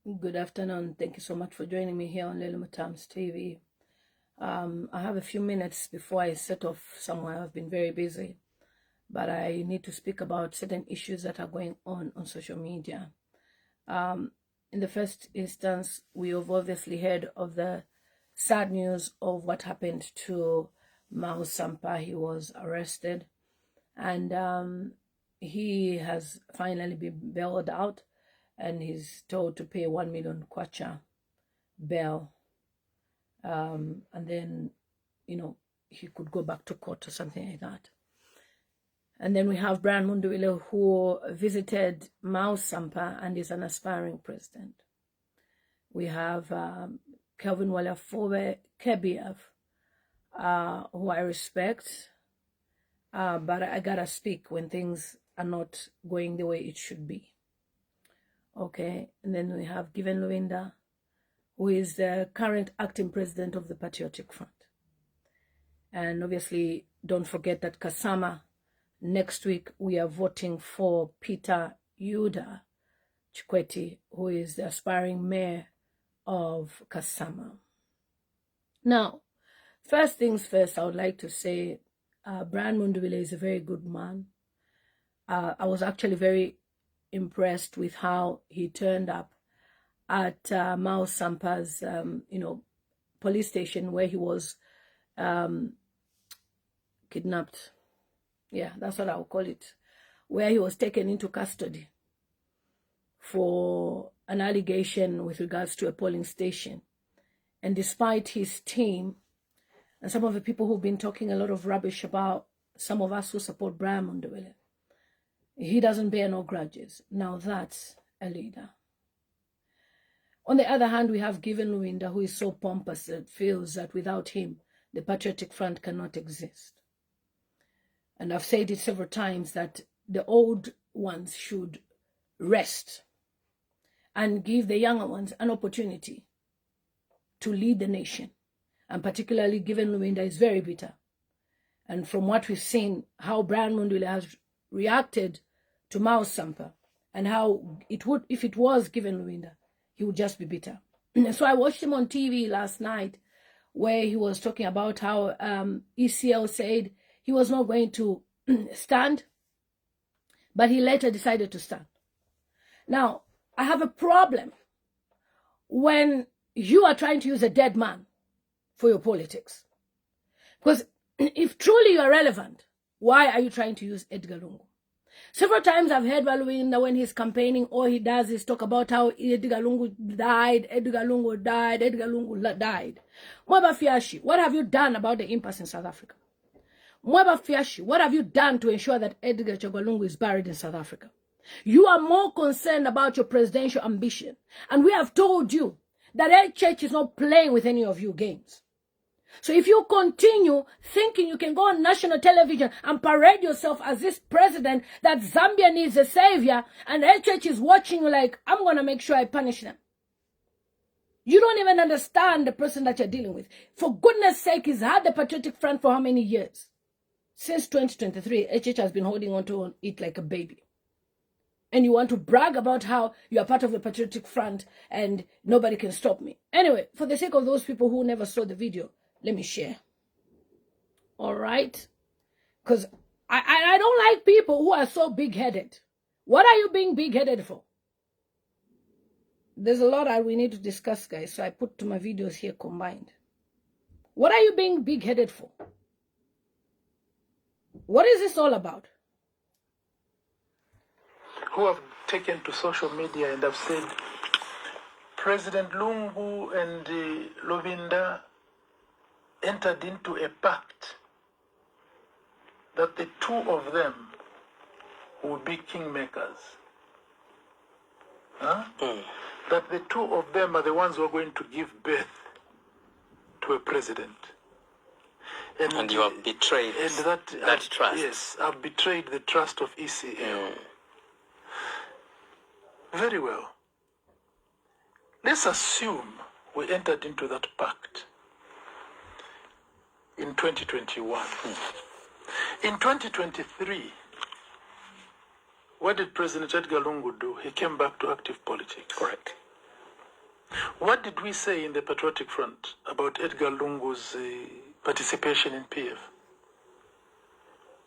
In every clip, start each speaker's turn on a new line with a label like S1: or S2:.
S1: Good afternoon. Thank you so much for joining me here on Mutambo's TV. I have a few minutes before I set off somewhere. I've been very busy, but I need to speak about certain issues that are going on social media. In the first instance, we have obviously heard of the sad news of what happened to Sampa. He was arrested, and he has finally been bailed out, and he's told to pay 1 million kwacha bail, and then, he could go back to court or something like that. And then we have Brian Mundubile, who visited Sampa and is an aspiring president. We have Kelvin Walafobe Kebiev, who I respect, but I gotta speak when things are not going the way it should be. Okay, and then we have Given Luinda, who is the current acting president of the Patriotic Front. And obviously, don't forget that Kasama, next week, we are voting for Peter Yuda Chikwete, who is the aspiring mayor of Kasama. Now, first things first, I would like to say Brian Mundubile is a very good man. I was actually very impressed with how he turned up at Sampa's, police station where he was kidnapped. Yeah, that's what I would call it. Where he was taken into custody for an allegation with regards to a polling station. And despite his team and some of the people who've been talking a lot of rubbish about some of us who support Brian Mundubile, he doesn't bear no grudges. Now that's a leader. On the other hand, we have Given Luinda, who is so pompous that feels that without him, the Patriotic Front cannot exist. And I've said it several times that the old ones should rest and give the younger ones an opportunity to lead the nation. And particularly Given Luinda is very bitter. And from what we've seen, how Brian Mundubile has reacted to Sampa, and how it would, if it was Given Luinda, he would just be bitter. So I watched him on TV last night where he was talking about how ECL said he was not going to stand, but he later decided to stand. Now, I have a problem when you are trying to use a dead man for your politics. Because if truly you are relevant, why are you trying to use Edgar Lungu? Several times I've heard Luinda when he's campaigning, all he does is talk about how Edgar Lungu died, Edgar Lungu died, Edgar Lungu died. Mweba Fiashi, what have you done about the impasse in South Africa? Mweba Fiashi, what have you done to ensure that Edgar Chagwa is buried in South Africa? You are more concerned about your presidential ambition. And we have told you that church is not playing with any of your games. So if you continue thinking you can go on national television and parade yourself as this president that Zambia needs a savior, and church is watching you like, I'm going to make sure I punish them. You don't even understand the person that you're dealing with. For goodness sake, he's had the Patriotic Front for how many years? Since 2023, HH has been holding on to it like a baby. And you want to brag about how you are part of the Patriotic Front and nobody can stop me. Anyway, for the sake of those people who never saw the video, let me share. All right? Because I don't like people who are so big-headed. What are you being big-headed for? There's a lot that we need to discuss, guys, so I put my videos here combined. What are you being big-headed for? What is this all about?
S2: Who have taken to social media and have said, President Lungu and Luinda entered into a pact that the two of them will be kingmakers. Huh? That the two of them are the ones who are going to give birth to a president.
S3: And you have betrayed that trust.
S2: Yes, I've betrayed the trust of ECL. Very well. Let's assume we entered into that pact in 2021. In 2023, what did President Edgar Lungu do? He came back to active politics.
S3: Correct.
S2: What did we say in the Patriotic Front about Edgar Lungu's participation in PF?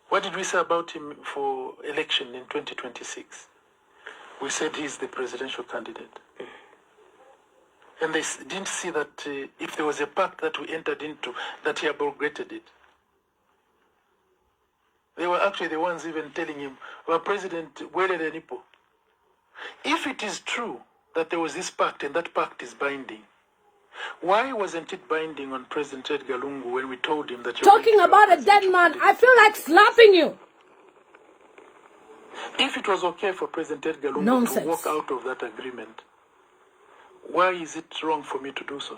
S2: What did we say about him for election in 2026? We said he's the presidential candidate. And they didn't see that if there was a pact that we entered into, that he abrogated it. They were actually the ones even telling him, well, President, if it is true that there was this pact and that pact is binding, why wasn't it binding on President Edgar Lungu when we told him that you're
S1: talking about a dead man? I feel like slapping you.
S2: If it was okay for President Edgar Lungu to walk out of that agreement, why is it wrong for me to do so?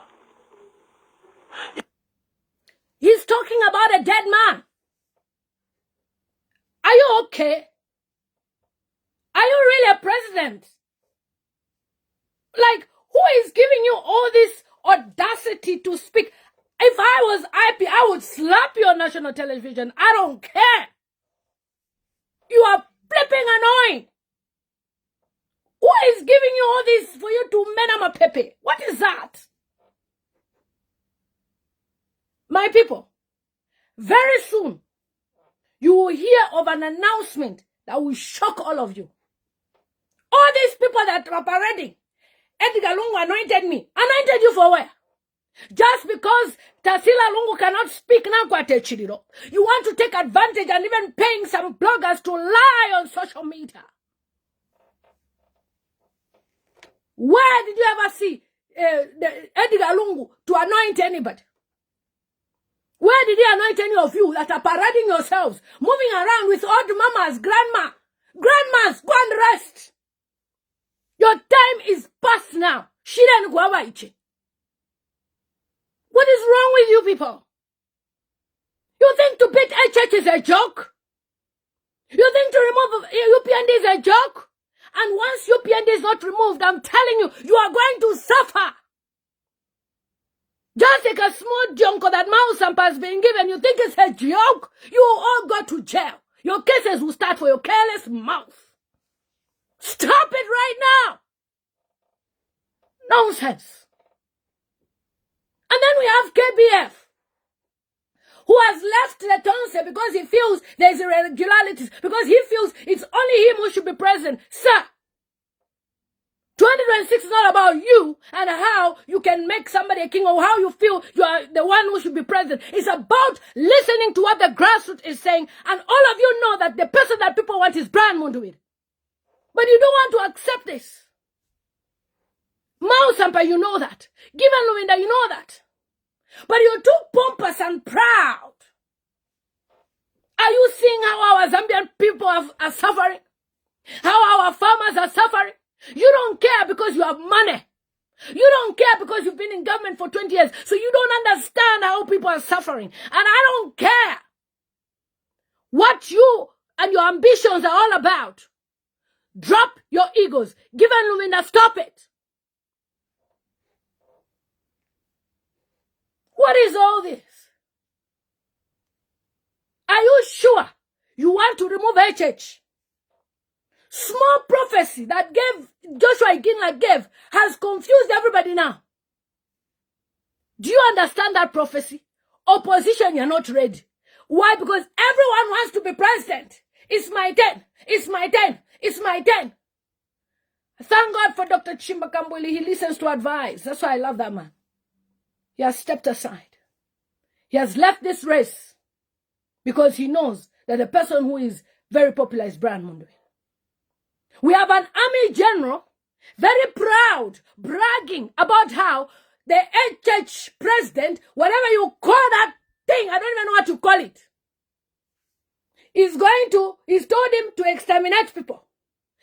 S1: He's talking about a dead man. Are you okay? Are you really a president? Like, who is giving you all this audacity to speak? If I was IP, I would slap you on national television. I don't care. You are flipping annoying. Who is giving you all this for you to menama pepe? What is that? My people, very soon, you will hear of an announcement that will shock all of you. All these people that are parading, Edgar Lungu anointed me. Anointed you for where? Just because Tasila Lungu cannot speak now, you want to take advantage and even paying some bloggers to lie on social media. Where did you ever see Edgar Lungu to anoint anybody? Where did he anoint any of you that are parading yourselves, moving around with old mamas, grandmas, go and rest. Your time is past now. What is wrong with you people? You think to beat HH is a joke? You think to remove UPND is a joke? And once UPND is not removed, I'm telling you, you are going to suffer. Just like a small junko that Sampa has been given, you think it's a joke? You will all go to jail. Your cases will start for your careless mouth. Stop it right now. Nonsense. And then we have KBF, who has left the Tonse because he feels there's irregularities, because he feels it's only him who should be president. Sir, 2026 is not about you and how you can make somebody a king or how you feel you are the one who should be president. It's about listening to what the grassroots is saying. And all of you know that the person that people want is Brian Munduid. But you don't want to accept this. Sampa, you know that. Given Luwinda, you know that. But you're too pompous and proud. Are you seeing how our Zambian people are suffering? How our farmers are suffering? You don't care because you have money. You don't care because you've been in government for 20 years. So you don't understand how people are suffering. And I don't care what you and your ambitions are all about. Drop your egos. Given Luwinda, stop it. What is all this? Are you sure you want to remove HH? Small prophecy that Joshua Iginla gave has confused everybody now. Do you understand that prophecy? Opposition, you're not ready. Why? Because everyone wants to be president. It's my turn. It's my turn. It's my turn. Thank God for Dr. Chimba Kambuli. He listens to advice. That's why I love that man. He has stepped aside. He has left this race because he knows that the person who is very popular is Brian Munduid. We have an army general, very proud, bragging about how the HH president, whatever you call that thing, I don't even know what to call it, he's told him to exterminate people.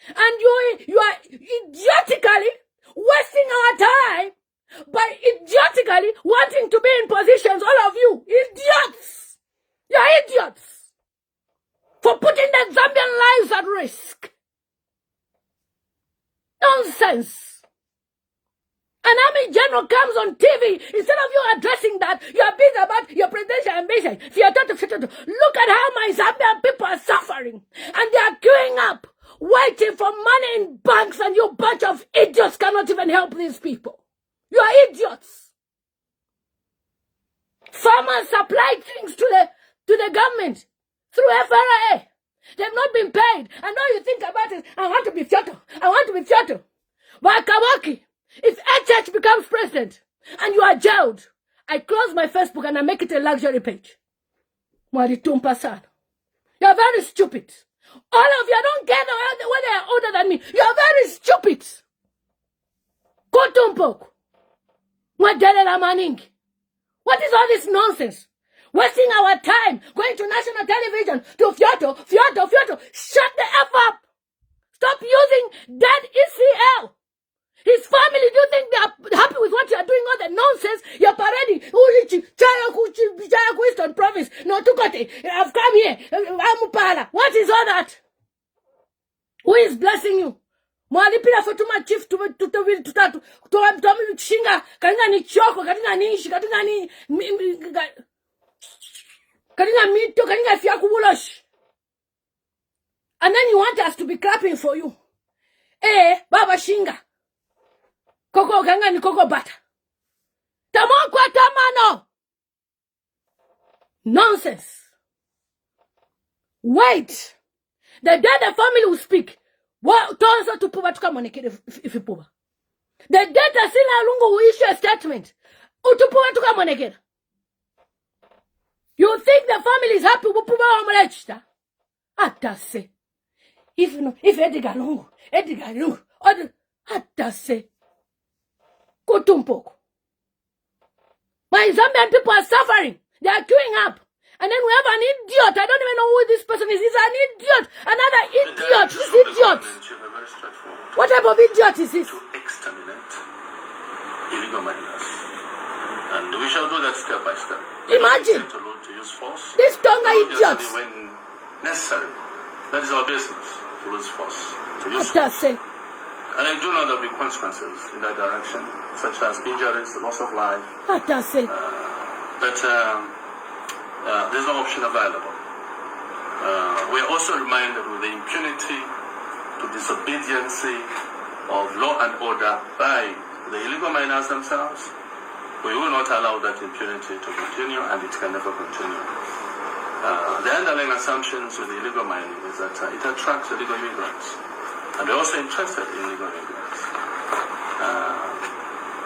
S1: And you are idiotically wasting our time by idiotically wanting to be in positions, all of you, idiots. You're idiots for putting the Zambian lives at risk. Nonsense. An army general comes on TV. Instead of you addressing that, you are busy about your presidential ambition. Look at how my Zambian people are suffering. And they are queuing up, waiting for money in banks, and you bunch of idiots cannot even help these people. You are idiots. Farmers supply things to the government through FRA. They've not been paid. And now you think about it, I want to be Fyoto. I want to be Fyoto. Wakawaki, if HH becomes president and you are jailed, I close my Facebook and I make it a luxury page. Mwalitumpa. You're very stupid. All of you don't get when they are older than me. You're very stupid. Kutumpok. Mwadelela maningi. What is all this nonsense? Wasting our time going to national television to Fyoto. Shut the F up. Stop using dead ECL. His family, do you think they are happy with what you are doing? All the nonsense you're parading. Eastern province. No, Tukote. I've come here. Amupala. What is all that? Who is blessing you? Mwalipila fotuma chief tutatu shinga katinga ni choko katinga nishi katinga ni katinga mito katinga fiakubulosh. And then you want us to be clapping for you. Baba shinga koko kanga ni koko bata tamokwa tamano. Nonsense. Wait. The day the family will speak. What tozo to puba tukamonekere if you puba. The data sina Lungu will issue a statement. Utupuba tukamonekere. You think the family is happy with puba wa mlechta? Atase. If Edgar Lungu, atase. Kutumpoko. My Zambian people are suffering. They are queuing up. And then we have an idiot. I don't even know who this person is. He's an idiot. Another idiot. This idiot. What type of idiot is this?
S4: To exterminate illegal miners. And we shall do that step by step.
S1: Imagine.
S4: To use force.
S1: This Tonga idiot.
S4: When necessary. That is our business. To use force. To use
S1: force.
S4: And I do know there will be consequences in that direction, such as injuries, loss of life. But there's no option available. We are also reminded of the impunity to disobedience of law and order by the illegal miners themselves. We will not allow that impunity to continue, and it can never continue. The underlying assumptions with illegal mining is that it attracts illegal immigrants, and they're also interested in illegal immigrants.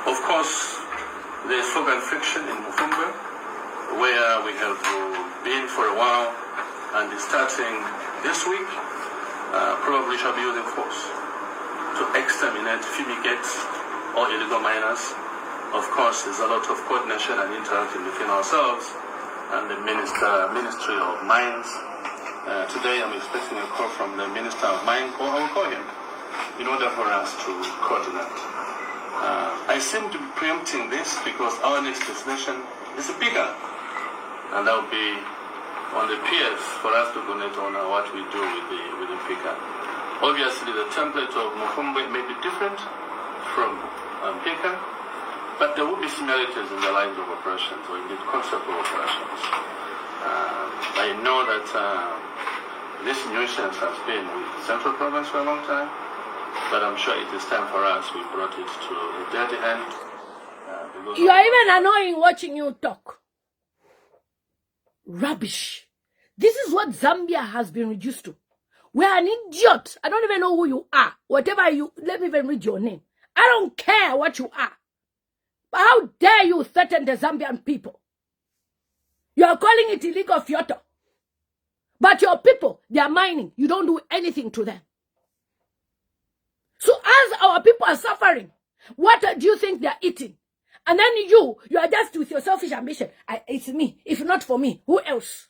S4: Of course, there's fog and friction in Mutambo, where we have been for a while, and starting this week, probably shall be using force to exterminate, fumigate all illegal miners. Of course, there's a lot of coordination and interacting between ourselves and the Ministry of Mines. Today I'm expecting a call from the Minister of Mines, or I will call him, in order for us to coordinate. I seem to be preempting this because our next destination is bigger, and that will be on the peers for us to connect on what we do with the Pika. Obviously, the template of Mutambo may be different from Pika, but there will be similarities in the lines of operations, or indeed concept of operations. I know that this nuisance has been with Central Province for a long time, but I'm sure it is time for us. We brought it to a dead end.
S1: You are even annoying watching you talk. Rubbish. This is what Zambia has been reduced to. We're an idiot. I don't even know who you are. Whatever you, let me even read your name. I don't care what you are. But how dare you threaten the Zambian people? You are calling it illegal Fyoto. But your people, they are mining. You don't do anything to them. So as our people are suffering, what do you think they are eating? And then you are just with your selfish ambition. It's me. If not for me, who else?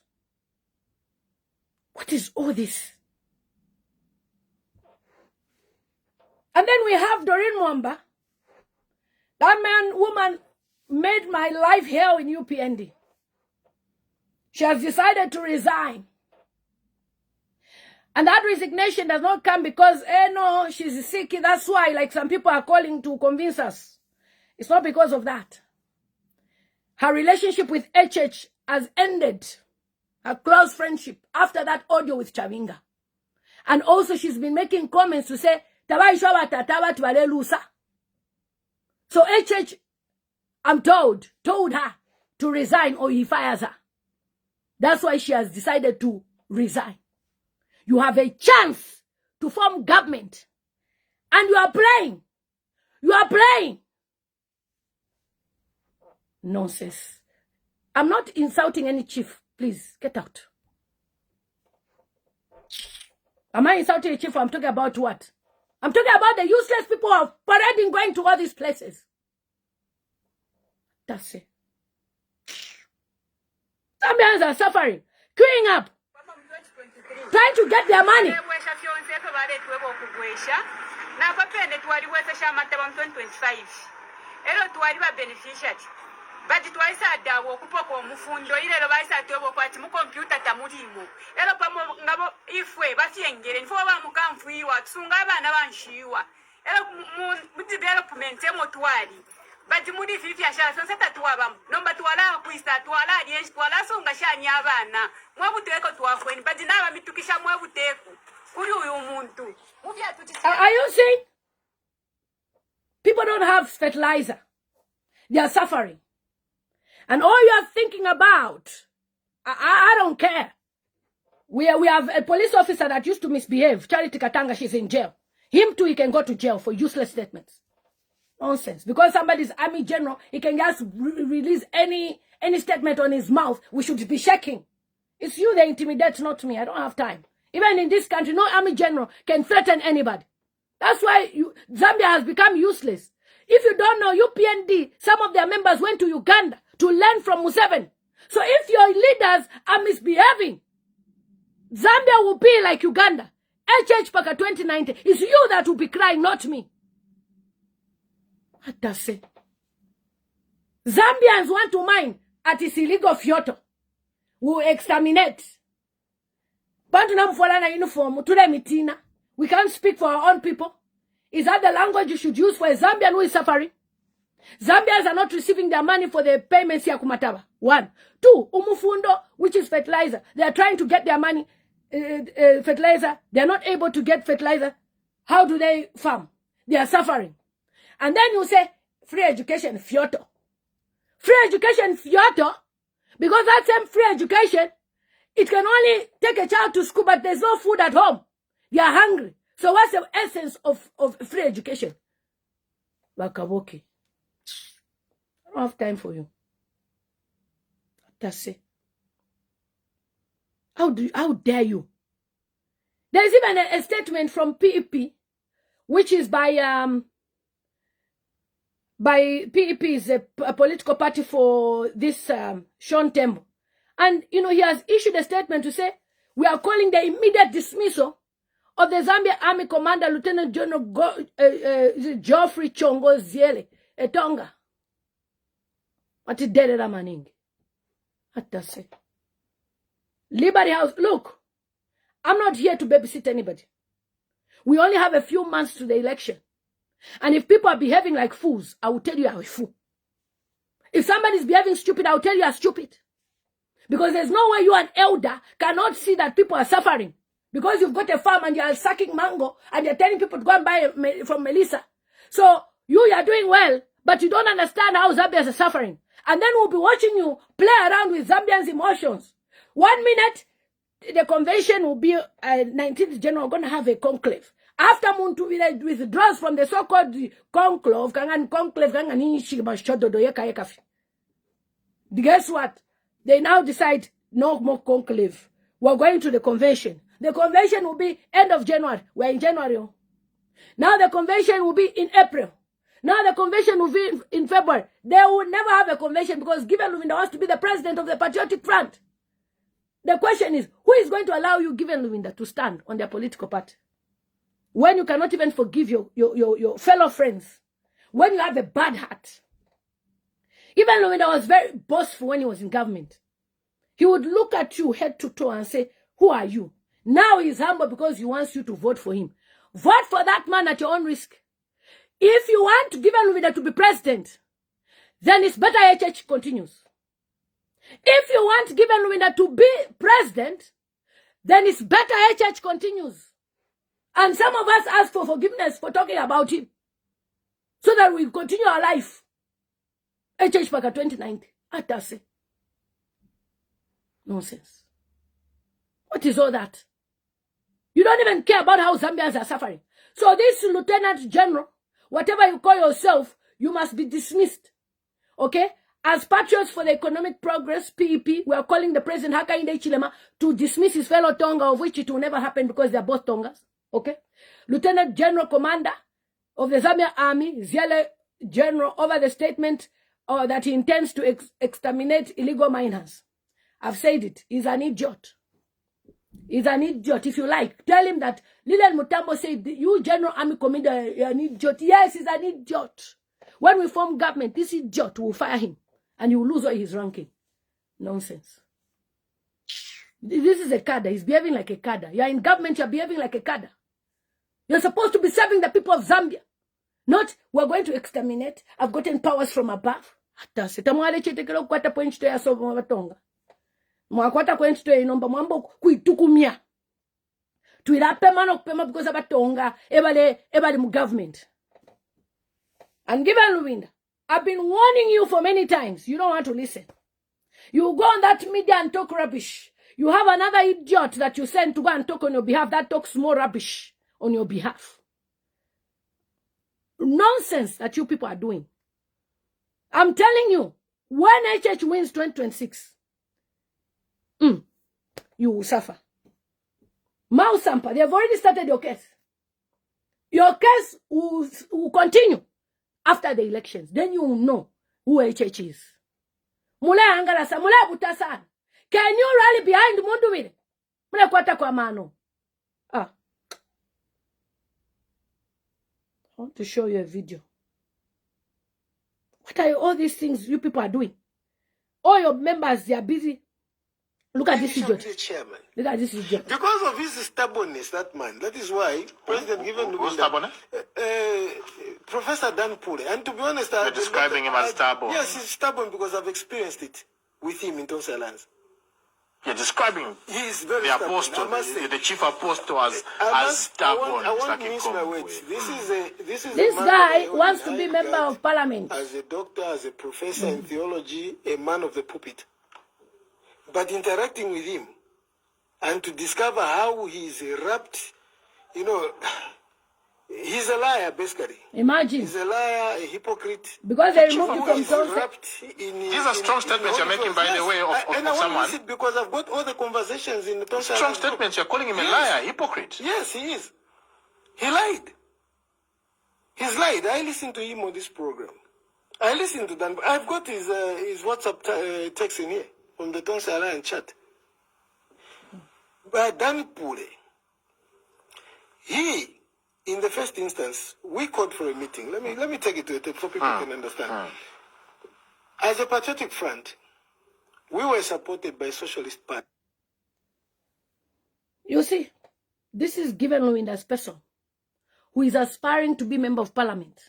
S1: What is all this? And then we have Doreen Mwamba. That woman made my life hell in UPND. She has decided to resign. And that resignation does not come because, no, she's sick. That's why, like some people are calling to convince us. It's not because of that. Her relationship with HH has ended. Her close friendship after that audio with Chavinga. And also she's been making comments to say, so HH I'm told her to resign or he fires her. That's why she has decided to resign. You have a chance to form government. And you are playing. You are playing. Nonsense. I'm not insulting any chief. Please, get out. Am I insulting a chief? I'm talking about what? I'm talking about the useless people who are parading going to all these places. That's it. Zambians are suffering, queuing up, trying to get their money.
S5: But twice a day, woke up on Mufundo, either vice at your party, computer Tamutimo. Elopamo, if we, but getting for one come for you at Sungaba and Shiwa. Development, Emotuari. But the Moody Fifia shall set at Tuabam, number to allow Quista to allow the Esquala Sungashan Yavana. What would take to our friend, but now me to Kishamwa would take. Who do you want to?
S1: Are you saying people don't have fertilizer? They are suffering. And all you are thinking about, I don't care. We have a police officer that used to misbehave. Charity Katanga, she's in jail. Him too, he can go to jail for useless statements. Nonsense. Because somebody's army general, he can just release any statement on his mouth. We should be checking. It's you that intimidate, not me. I don't have time. Even in this country, no army general can threaten anybody. That's why Zambia has become useless. If you don't know, UPND, some of their members went to Uganda to learn from Museveni. So if your leaders are misbehaving, Zambia will be like Uganda. HH Paka 2019. It's you that will be crying, not me. What does it? Zambians want to mine at its illegal Fyoto. We will exterminate. Bantu na uniform, mitina. We can't speak for our own people. Is that the language you should use for a Zambian who is suffering? Zambians are not receiving their money for the payments ya kumataba. 1. 2, umufundo, which is fertilizer. They are trying to get their money, fertilizer. They are not able to get fertilizer. How do they farm? They are suffering. And then you say, free education, Fyoto. Free education, Fyoto. Because that same free education, it can only take a child to school, but there's no food at home. They are hungry. So what's the essence of free education? Wakaboki. I don't have time for you. That's it. How dare you? There's even a statement from PEP, which is by PEP is a political party for this Sean Tembo. And, he has issued a statement to say, we are calling the immediate dismissal of the Zambia Army Commander Lieutenant General Geoffrey Chongo Ziele Etonga. What is dead Ramaning? What does it? Liberty House, look, I'm not here to babysit anybody. We only have a few months to the election. And if people are behaving like fools, I will tell you I'm a fool. If somebody is behaving stupid, I will tell you I'm stupid. Because there's no way you, an elder, cannot see that people are suffering. Because you've got a farm and you're sucking mango and you're telling people to go and buy from Melissa. So you are doing well, but you don't understand how Zambians are suffering. And then we'll be watching you play around with Zambians' emotions. 1 minute, the convention will be 19th January, we're going to have a conclave. After Muntu withdraws from the so-called conclave, guess what? They now decide no more conclave. We're going to the convention. The convention will be end of January. We're in January. Now the convention will be in April. Now the convention will be in February. They will never have a convention because Given Luvinda wants to be the president of the Patriotic Front. The question is, who is going to allow you, Given Luvinda, to stand on their political party? When you cannot even forgive your fellow friends. When you have a bad heart. Given Luvinda was very boastful when he was in government. He would look at you head to toe and say, who are you? Now he's humble because he wants you to vote for him. Vote for that man at your own risk. If you want Given Luvinda to be president, then it's better HH continues. If you want Given Luvinda to be president, then it's better HH continues. And some of us ask for forgiveness for talking about him. So that we continue our life. HH paka 2090. Atase. Nonsense. What is all that? You don't even care about how Zambians are suffering. So this Lieutenant General, whatever you call yourself, you must be dismissed. Okay? As patriots for the economic progress, PEP, we are calling the President Hakainde Hichilema to dismiss his fellow Tonga, of which it will never happen because they are both Tongas. Okay? Lieutenant General Commander of the Zambia Army, Ziele General, over the statement that he intends to exterminate illegal miners. I've said it. He's an idiot. He's an idiot. If you like, tell him that Lillian Mutambo said, you General Army Commander, you're an idiot. Yes, he's an idiot. When we form government, this idiot will fire him and he will lose all his ranking. Nonsense. This is a cadre. He's behaving like a cadre. You're in government, you're behaving like a cadre. You're supposed to be serving the people of Zambia. Not, we're going to exterminate. I've gotten powers from above. Mwakwata kwenchito inomba mwambo kuitukumia. Tuirape mano kupema because abatonga ebali mu government. And given Luwinda, I've been warning you for many times. You don't want to listen. You go on that media and talk rubbish. You have another idiot that you send to go and talk on your behalf that talks more rubbish on your behalf. Nonsense that you people are doing. I'm telling you, when HH wins 2026, you will suffer. Sampa, they have already started your case. Your case will continue after the elections. Then you will know who HH is. Mule angarasa, mule butasan. Can you rally behind Munduwire? Mule kwata kwa mano. I want to show you a video. What are all these things you people are doing? All your members, they are busy. Look at this idiot. Look at this idiot.
S6: Because of his stubbornness, that man. That is why President given
S4: Who's stubborn?
S6: Professor Dan Pule. And to be honest,
S4: you're describing him as stubborn.
S6: Yes, he's stubborn because I've experienced it with him in Tonsa Lands.
S4: You're describing him.
S6: He is very
S4: the
S6: stubborn.
S4: apostle, the chief apostle as stubborn.
S6: I want to miss my words. This
S1: guy wants to be member of parliament.
S6: As a doctor, as a professor in theology, a man of the pulpit. But interacting with him and to discover how he's wrapped, he's a liar, basically.
S1: Imagine.
S6: He's a liar, a hypocrite.
S1: Because they removed you from Tonsa.
S4: These are strong statements you're making, by the way, of
S6: and I
S4: someone.
S6: want to because I've got all the conversations in the Tonsa.
S4: Strong statements, you're calling him a liar, hypocrite.
S6: Yes, he is. He lied. He's lied. I listened to him on this program. I listened to Dan. I've got his WhatsApp text in here. From the Tonsa Alliance chat. But Dan Pule, he, in the first instance, we called for a meeting. Let me take it to a tape so people can understand. As a patriotic front, we were supported by Socialist Party.
S1: You see, this is given Luwinda's person, who is aspiring to be member of parliament.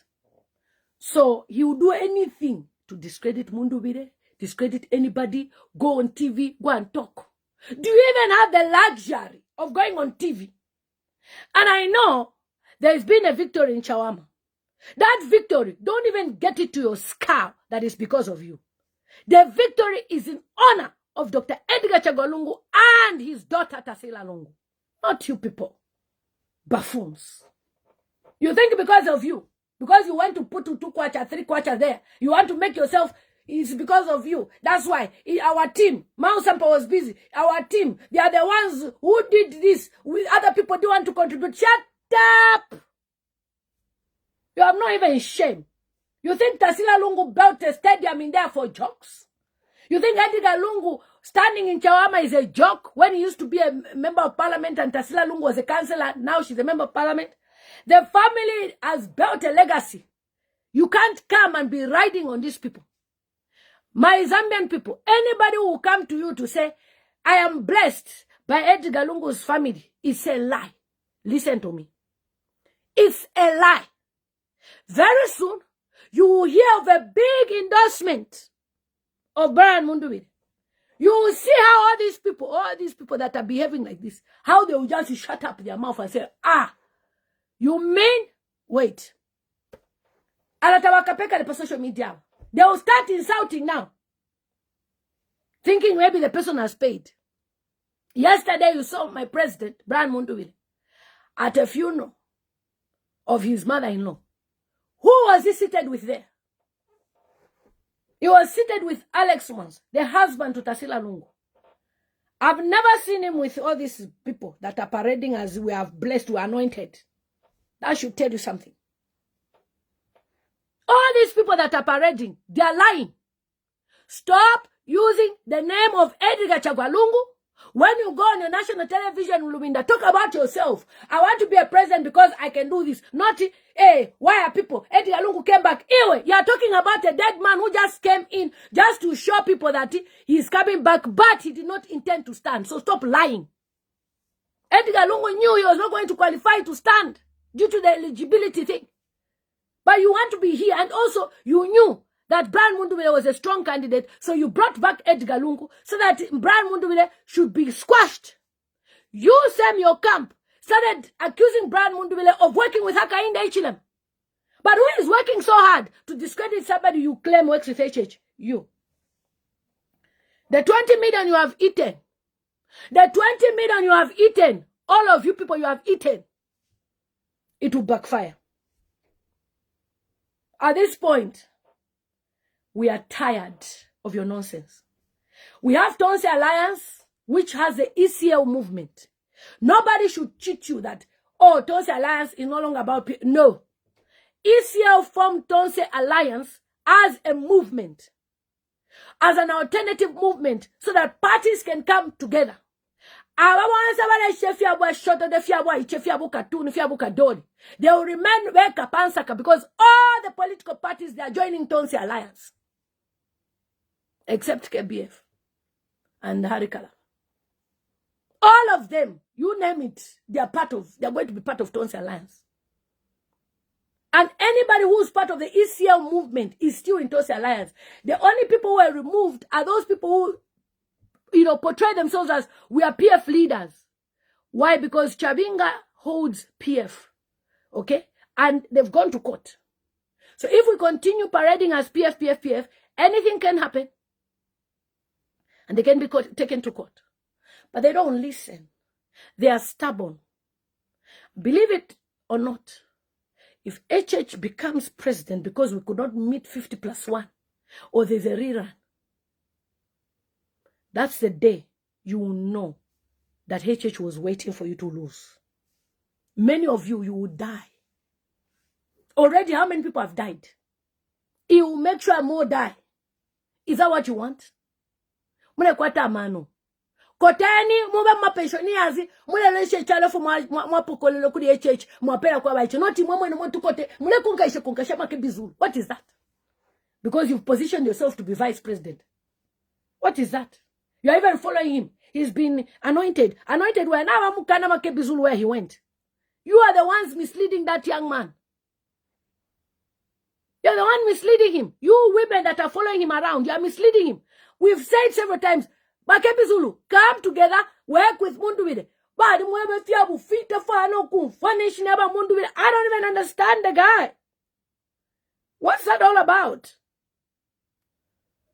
S1: So he will do anything to discredit Munduwire, discredit anybody, go on TV, go and talk. Do you even have the luxury of going on TV? And I know there's been a victory in Chawama. That victory, don't even get it to your skull that is because of you. The victory is in honor of Dr. Edgar Chagwa Lungu and his daughter Tasila Lungu. Not you people. Buffoons. You think because of you, because you want to put 2 kwacha, 3 kwacha there, you want to make yourself. It's because of you. That's why our team, Sampa was busy. Our team, they are the ones who did this. Other people do want to contribute. Shut up! You have not even shame. You think Tasila Lungu built a stadium in there for jokes? You think Edgar Lungu standing in Chawama is a joke when he used to be a member of parliament and Tasila Lungu was a councillor, now she's a member of parliament? The family has built a legacy. You can't come and be riding on these people. My Zambian people, anybody who will come to you to say, I am blessed by Edgar Lungu's family, it's a lie. Listen to me. It's a lie. Very soon, you will hear of a big endorsement of Brian Munduwire. You will see how all these people that are behaving like this, how they will just shut up their mouth and say, you mean? Wait. Alatawakapeka the social media. They will start insulting now, thinking maybe the person has paid. Yesterday, you saw my president, Brian Mundubile, at a funeral of his mother-in-law. Who was he seated with there? He was seated with Alex Mons, the husband to Tasila Lungu. I've never seen him with all these people that are parading as we are blessed, we are anointed. That should tell you something. All these people that are parading, they are lying. Stop using the name of Edgar Chagwa Lungu. When you go on your national television, Luminda, talk about yourself. I want to be a president because I can do this. Not, hey, why are people? Edgar Lungu came back. Anyway, you are talking about a dead man who just came in just to show people that he is coming back, but he did not intend to stand. So stop lying. Edgar Lungu knew he was not going to qualify to stand due to the eligibility thing. But you want to be here, and also you knew that Brian Mundubile was a strong candidate, so you brought back Edgar Lungu so that Brian Mundubile should be squashed. You, Sam, your camp, started accusing Brian Mundubile of working with Hakainde HLM. But who is working so hard to discredit somebody you claim works with HH? You. The 20 million you have eaten. The 20 million you have eaten. All of you people you have eaten. It will backfire. At this point, we are tired of your nonsense. We have Tonse Alliance, which has the ECL movement. Nobody should cheat you that, oh, Tonse Alliance is no longer about people. No. ECL formed Tonse Alliance as a movement, as an alternative movement, so that parties can come together. They will remain where Kapansaka because all the political parties, they are joining Tonse Alliance. Except KBF and Harikala. All of them, you name it, they are going to be part of Tonse Alliance. And anybody who's part of the ECL movement is still in Tonse Alliance. The only people who are removed are those people who, portray themselves as we are PF leaders. Why? Because Chabinga holds PF. Okay? And they've gone to court. So if we continue parading as PF, anything can happen. And they can be taken to court. But they don't listen. They are stubborn. Believe it or not, if HH becomes president because we could not meet 50+1, or there's a rerun, that's the day you will know that HH was waiting for you to lose. Many of you, you will die. Already, how many people have died? He will make sure more die. Is that what you want? Mune kwata mano. Koteni mube mapensioniers mule leshe chalo fu mwapokolelo kuri HH mwapela kwa baicho noti mwamwe no mtu kote mule kunkaisha make bizulu. What is that? Because you've positioned yourself to be vice president. What is that? You are even following him. He's been anointed. Anointed where now mukana make bizulu where he went. You are the ones misleading that young man. You're the one misleading him. You women that are following him around, you are misleading him. We've said several times, Makepi Zulu, come together, work with Mundubile. But I don't even understand the guy. What's that all about?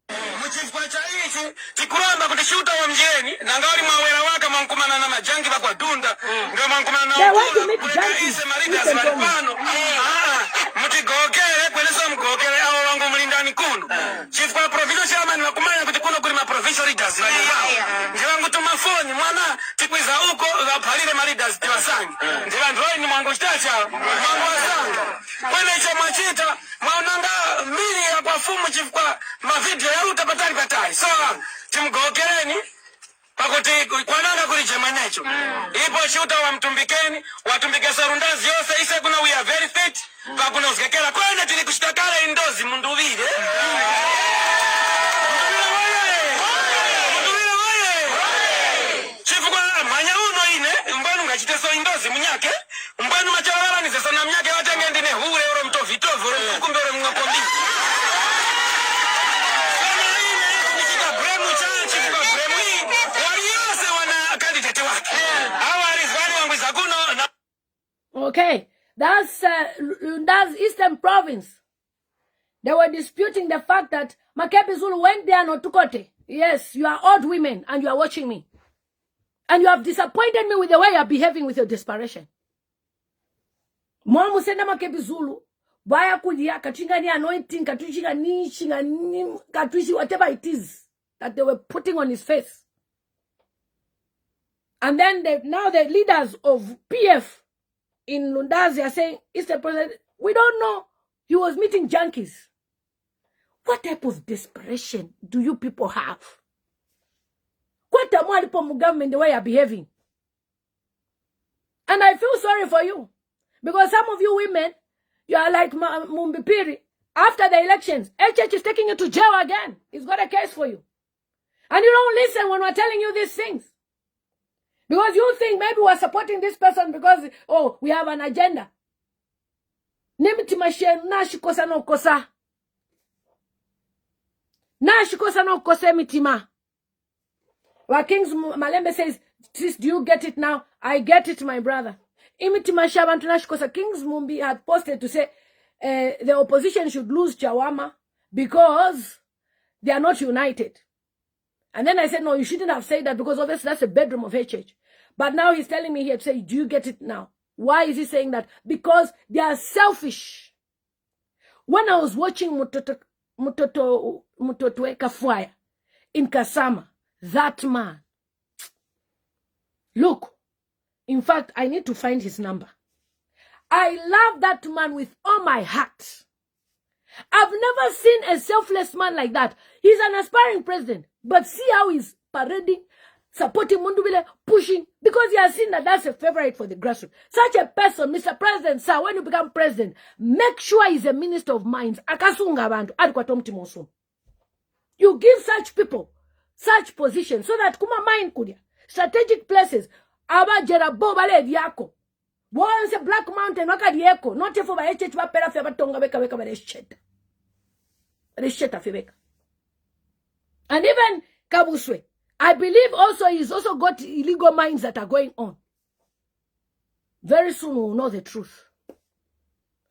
S1: They want to make junkies.
S7: Chief kwa provincial chairman wakumanya kuti kuno kuli ma provincial leaders ndivangu tumafoni mwana tikwiza uko vaphalire ma leaders tiwasangi ndivandroi ni mwangu chitacha mwangu wasanga kwene icho mwachita mwaonanga mbili ya kwa fumu chief kwa mavideo ya uta patali so timgokereni pakuti kwananga kuli chemanecho ipo shuta wa mtumbikeni watumbike sarundazi yose ise kuna we are very fit pakuna uzikekela kwene tili kushitakala indozi munduvile chifu kwa manya uno ine mbanu ngachiteso indozi mnyake mbanu machawala ni sasa na mnyake watenge ndine hure uro mtovitovu uro mfukumbe uro mngakombi
S1: Okay, that's Eastern Province. They were disputing the fact that Makebi Zulu went there no tukote. Yes, you are old women and you are watching me. And you have disappointed me with the way you are behaving with your desperation. Mwa musenda Makebi Zulu. Baya kulia kachinga ni anointing, katuchinga ni chinga ni katuchi, whatever it is that they were putting on his face. And then now the leaders of PF in Lundazi are saying, it's the president. We don't know. He was meeting junkies. What type of desperation do you people have? What government the way you're behaving? And I feel sorry for you. Because some of you women, you are like Mumbipiri. After the elections, HH is taking you to jail again. He's got a case for you. And you don't listen when we're telling you these things. Because you think maybe we're supporting this person because, oh, we have an agenda. Nemitima na shikosa no kosa. Na shikosa no kosa mitima. While Kings Malembe says, sis, do you get it now? I get it, my brother. Imitima shabantu na shikosa. Kings Mumbi had posted to say, the opposition should lose Chawama because they are not united. And then I said, no, you shouldn't have said that because obviously that's a bedroom of HH. But now he's telling me here to say, do you get it now? Why is he saying that? Because they are selfish. When I was watching Mutotoe Kafuaya in Kasama, that man, look, in fact, I need to find his number. I love that man with all my heart. I've never seen a selfless man like that. He's an aspiring president, but see how he's parading, supporting Mundubile, pushing, because he has seen that that's a favorite for the grassroots. Such a person, Mr. President, sir, when you become president, make sure he's a minister of mines. You give such people such positions so that kuma mine kudia, strategic places, aba jerabo bale diako. Once a Black Mountain, wakadieko, not if over HH wapera feba tonga beka beka bale sheta. Bale sheta febeka. And even Kabuswe, I believe also he's also got illegal mines that are going on. Very soon we'll know the truth.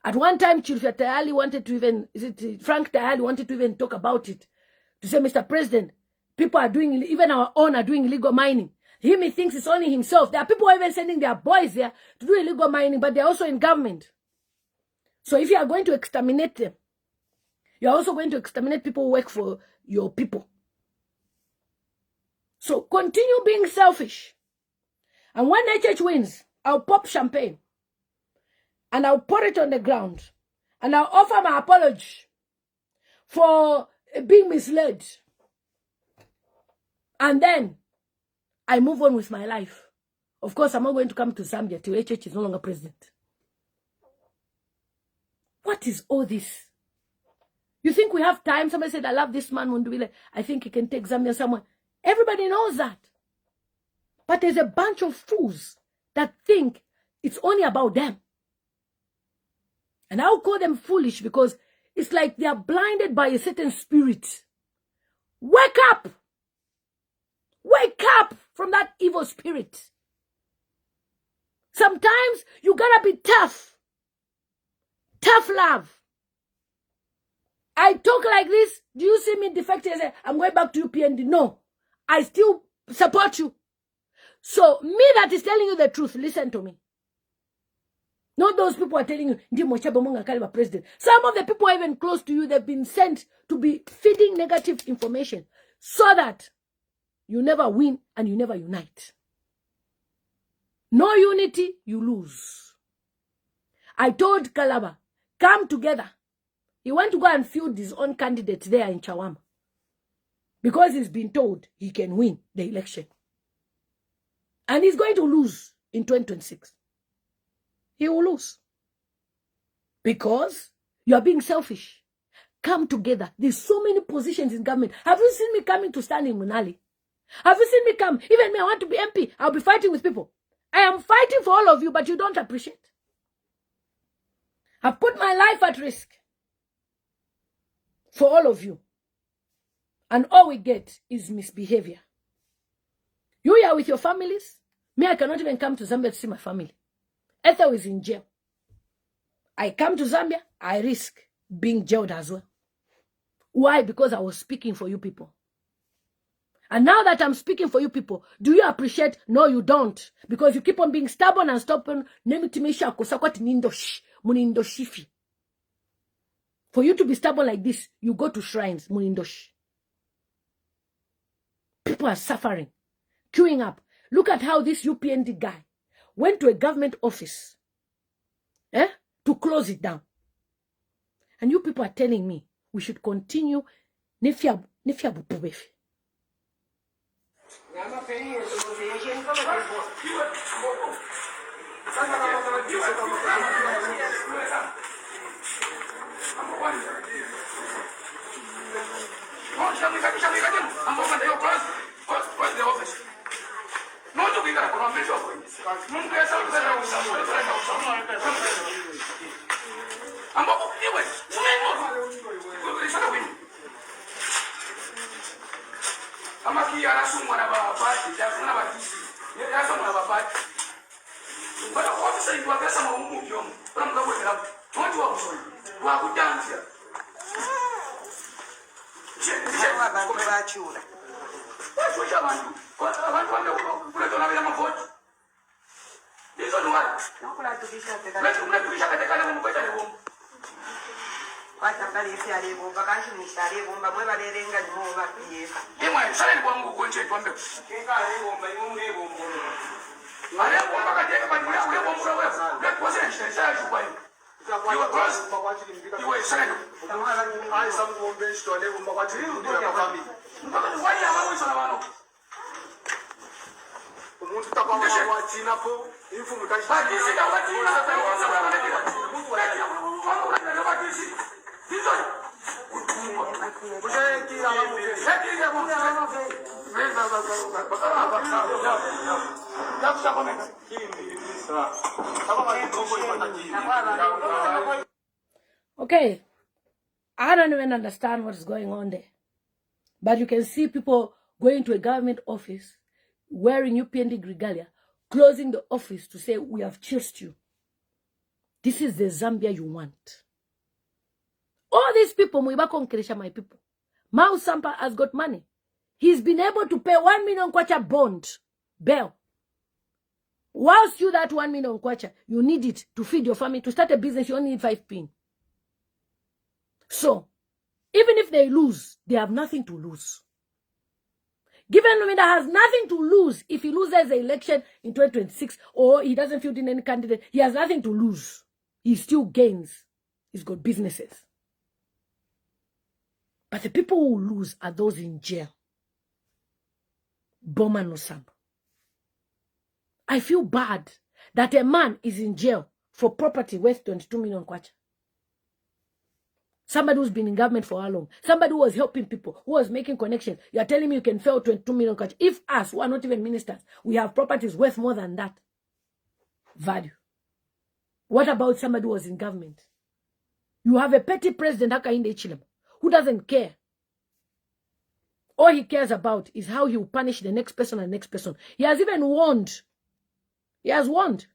S1: At one time, Chilfia Tayali wanted to even, Frank Tayali wanted to even talk about it. To say, Mr. President, people are doing, even our own are doing illegal mining. He thinks it's only himself. There are people who are even sending their boys there to do illegal mining, but they're also in government. So if you are going to exterminate them, you're also going to exterminate people who work for your people. So continue being selfish. And when HH wins, I'll pop champagne. And I'll pour it on the ground. And I'll offer my apology for being misled. And then I move on with my life. Of course, I'm not going to come to Zambia till HH is no longer president. What is all this? You think we have time? Somebody said, I love this man, Mundubile. I think he can take Zambia somewhere. Everybody knows that. But there's a bunch of fools that think it's only about them. And I'll call them foolish because it's like they are blinded by a certain spirit. Wake up! Wake up from that evil spirit. Sometimes you gotta be tough. Tough love. I talk like this. Do you see me defecting and say, I'm going back to UPND? No. I still support you. So, me that is telling you the truth, listen to me. Not those people are telling you, president. Some of the people are even close to you, they've been sent to be feeding negative information so that you never win and you never unite. No unity, you lose. I told Kalaba, come together. He went to go and field his own candidate there in Chawama. Because he's been told he can win the election. And he's going to lose in 2026. He will lose. Because you are being selfish. Come together. There's so many positions in government. Have you seen me coming to stand in Munali? Have you seen me come? Even me, I want to be MP. I'll be fighting with people. I am fighting for all of you, but you don't appreciate. I've put my life at risk for all of you. And all we get is misbehavior. You are with your families. Me, I cannot even come to Zambia to see my family. Ethel is in jail. I come to Zambia, I risk being jailed as well. Why? Because I was speaking for you people. And now that I'm speaking for you people, do you appreciate? No, you don't. Because you keep on being stubborn and stubborn. For you to be stubborn like this, you go to shrines. People are suffering, queuing up. Look at how this UPND guy went to a government office to close it down. And you people are telling me we should continue. Okay, I don't even understand what is going on there. But you can see people going to a government office, wearing UPND regalia, closing the office to say, we have chased you. This is the Zambia you want. All these people, my people. Mau Sampa has got money. He's been able to pay 1 million kwacha bond, bail. Whilst you that 1 million kwacha, you need it to feed your family. To start a business, you only need 5 pin. So, even if they lose, they have nothing to lose. Given Lumina has nothing to lose if he loses the election in 2026 or he doesn't field in any candidate, he has nothing to lose. He still gains. He's got businesses. But the people who lose are those in jail. Boma no Sampa. I feel bad that a man is in jail for property worth 22 million kwacha. Somebody who's been in government for how long? Somebody who was helping people, who was making connections. You are telling me you can fail 22 million kwacha. If us, who are not even ministers, we have properties worth more than that value. What about somebody who was in government? You have a petty president, Hakainde Hichilema, who doesn't care. All he cares about is how he will punish the next person and the next person. He has even warned. He has warned.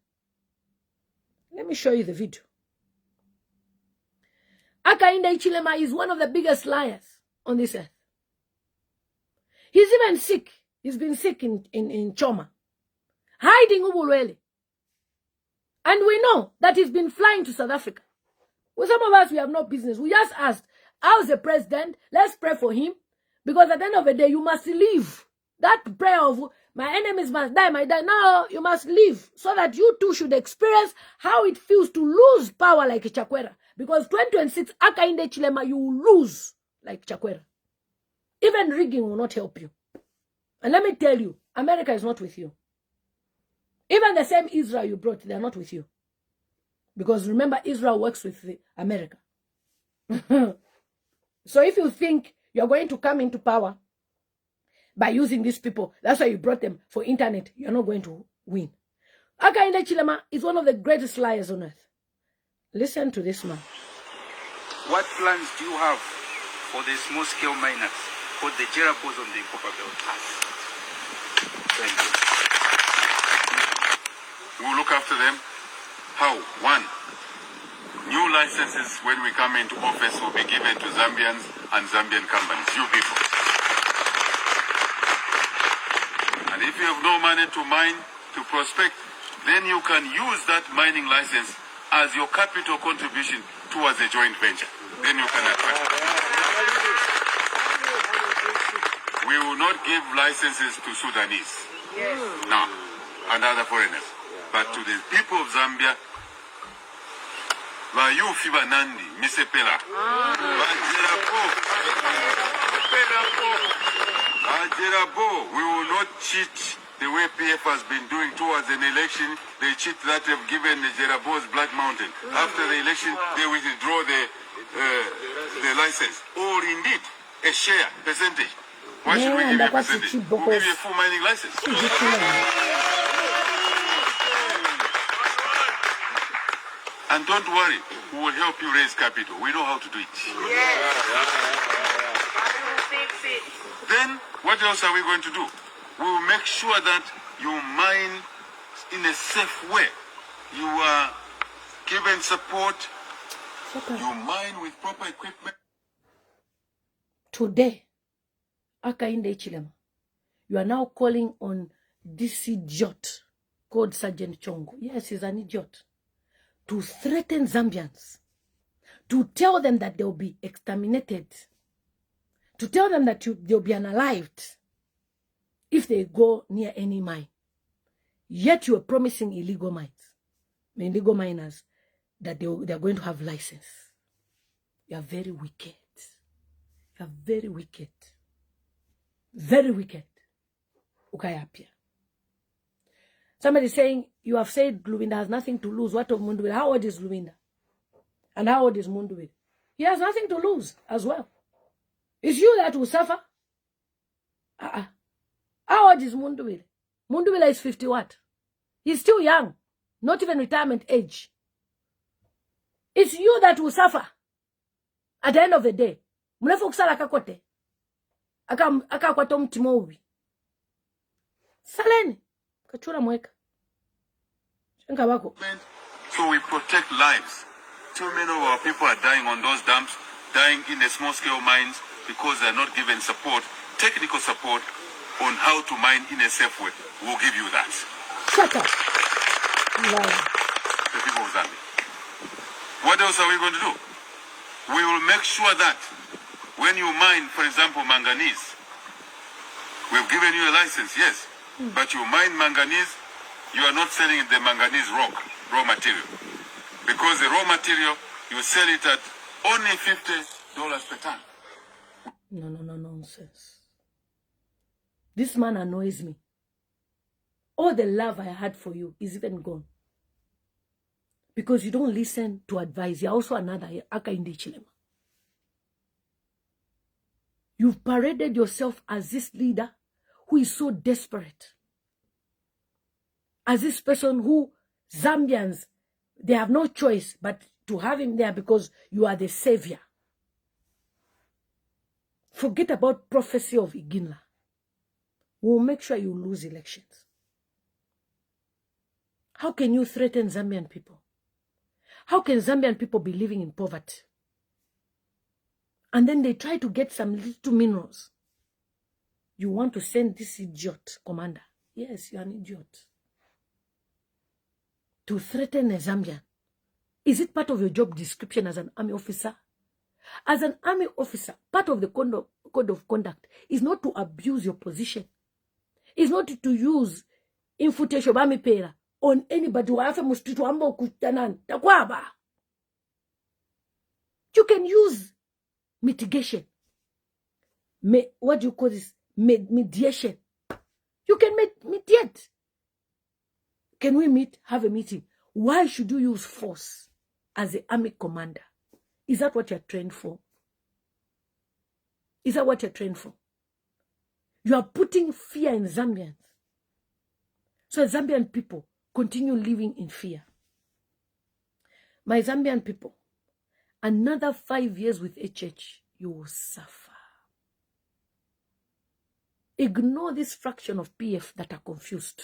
S1: Let me show you the video. Hakainde Hichilema is one of the biggest liars on this earth. He's even sick. He's been sick in Choma. Hiding Ubulwele. And we know that he's been flying to South Africa. With some of us, we have no business. We just asked, how's the president? Let's pray for him. Because at the end of the day, you must leave. That prayer of, my enemies must die, my die. No, you must leave. So that you too should experience how it feels to lose power like Chakwera. Because 2026, Hakainde Hichilema, you will lose like Chakwera. Even rigging will not help you. And let me tell you, America is not with you. Even the same Israel you brought, they are not with you. Because remember, Israel works with America. So if you think you're going to come into power by using these people, that's why you brought them for internet, you're not going to win. Hakainde Hichilema is one of the greatest liars on earth. Listen to this man.
S8: What plans do you have for the small-scale miners, for the Jerapos on the copper belt? Thank you.
S9: We will look after them. How? One, new licenses when we come into office will be given to Zambians and Zambian companies, you people. And if you have no money to mine, to prospect, then you can use that mining license as your capital contribution towards a joint venture. Then you can attract. We will not give licenses to Sudanese. No, and other foreigners. But to the people of Zambia, Bayufi Banandi, Misepela, we will not cheat the way PF has been doing towards an election. They cheat that have given the Jerabo's Black Mountain. After the election, they withdraw the license. Or indeed, a share, percentage. Why should we give you a percentage? We'll give you a full mining license. And don't worry, we will help you raise capital. We know how to do it. Then, what else are we going to do? We will make sure that you mine in a safe way. You are given support. You mine with proper equipment.
S1: Today, Akainde Chilema, you are now calling on this idiot called Sergeant Chongo. Yes, he's an idiot. To threaten Zambians. To tell them that they will be exterminated. To tell them that they'll be unalived if they go near any mine. Yet you are promising illegal miners, that they are going to have license. You are very wicked. You are very wicked. Very wicked. Ukayapia. Somebody saying, you have said Luwinda has nothing to lose. What of Munduwile? How old is Luwinda? And how old is Munduwile? He has nothing to lose as well. It's you that will suffer. How old is Munduwile? Munduwile is 50 what? He's still young. Not even retirement age. It's you that will suffer. At the end of the day. Munafu kusala kakote. Akakwata mtimowi. Saleni. Kachura mweka.
S9: So we protect lives. Too many of our people are dying on those dumps, dying in the small-scale mines because they are not given support, technical support on how to mine in a safe way. We'll give you that.
S1: Shut up. No.
S9: The people of Zambia. What else are we going to do? We will make sure that when you mine, for example, manganese, we've given you a license, yes, but you mine manganese, you are not selling the manganese raw material. Because the raw material, you sell it at only $50 per ton.
S1: No, nonsense. This man annoys me. All the love I had for you is even gone. Because you don't listen to advice. You're also another Akainde Chilema. You've paraded yourself as this leader who is so desperate. As this person who Zambians, they have no choice but to have him there because you are the savior. Forget about prophecy of Iginla. We'll make sure you lose elections. How can you threaten Zambian people? How can Zambian people be living in poverty? And then they try to get some little minerals. You want to send this idiot, commander. Yes, you're an idiot. To threaten a Zambian. Is it part of your job description as an army officer? As an army officer, part of the code of conduct is not to abuse your position. It's not to use infutation on anybody who have a You can use mitigation. What do you call this? Mediation. You can mediate. Can we meet, have a meeting? Why should you use force as an army commander? Is that what you're trained for? Is that what you're trained for? You are putting fear in Zambians. So Zambian people continue living in fear. My Zambian people, another 5 years with HH, you will suffer. Ignore this fraction of PF that are confused.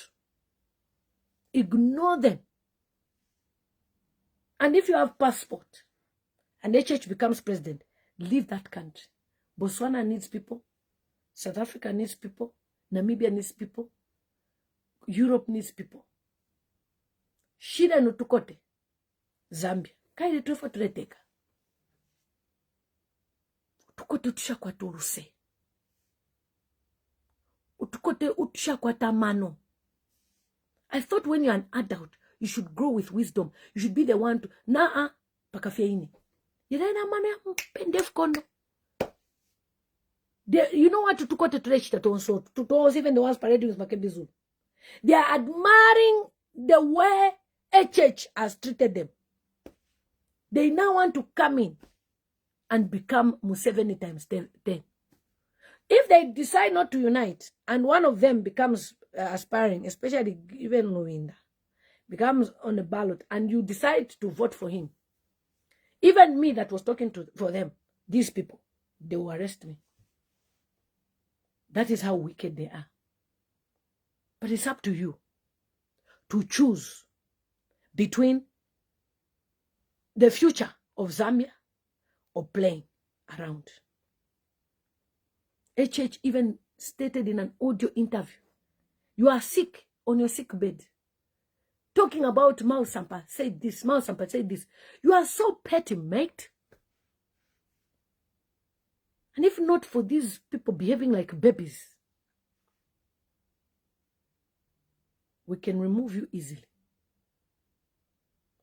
S1: Ignore them. And if you have passport and HH becomes president, leave that country. Botswana needs people. South Africa needs people. Namibia needs people. Europe needs people. Shida nutukote. Zambia. Kaile tufa tuleteka. Utukote utushakwa turuse. Utukote utushakwa tamano. I thought when you're an adult, you should grow with wisdom. You should be the one to... Naa, pakafia ini. Yelaina mane pendef kondo. You know what tutukote tuleshita tonso. Tutos even the ones parading with Makebizu. They are admiring the way HH has treated them. They now want to come in and become Museveni times 10. If they decide not to unite, and one of them becomes aspiring, especially even Luwinda, becomes on the ballot, and you decide to vote for him, even me that was talking for them, these people, they will arrest me. That is how wicked they are. But it's up to you to choose between the future of Zambia or playing around. HH even stated in an audio interview, you are sick on your sick bed. Talking about Mao Sampa said this, Mao Sampa said this. You are so petty, mate. And if not for these people behaving like babies, we can remove you easily.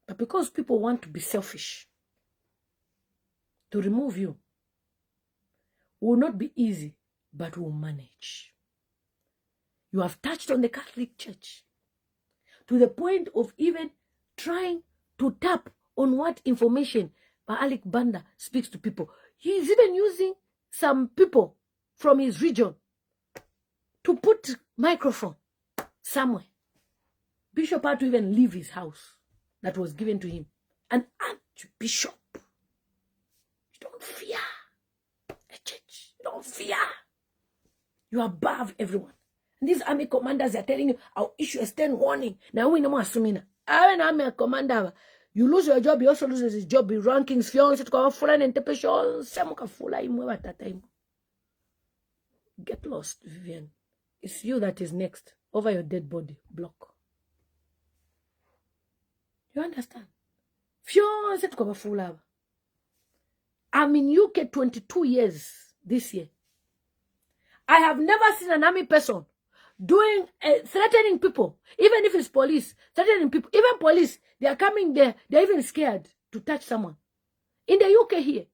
S1: But because people want to be selfish, to remove you will not be easy, but will manage. You have touched on the Catholic Church to the point of even trying to tap on what information Alec Banda speaks to people. He is even using some people from his region to put microphone somewhere. Bishop had to even leave his house that was given to him. An archbishop. You don't fear a church. You don't fear. You are above everyone. And these army commanders are telling you, I'll issue a stern warning. Now we know more assuming. I'm an army commander. You lose your job, you also lose his job. The rankings, fiance, to go foreign interpretation. Get lost, Vivian. It's you that is next. Over your dead body. Block. You understand? Fiance, to go fool. I'm in UK 22 years this year. I have never seen an army person doing threatening people, even if it's police, threatening people. Even police, they are coming there. They're even scared to touch someone. In the UK here,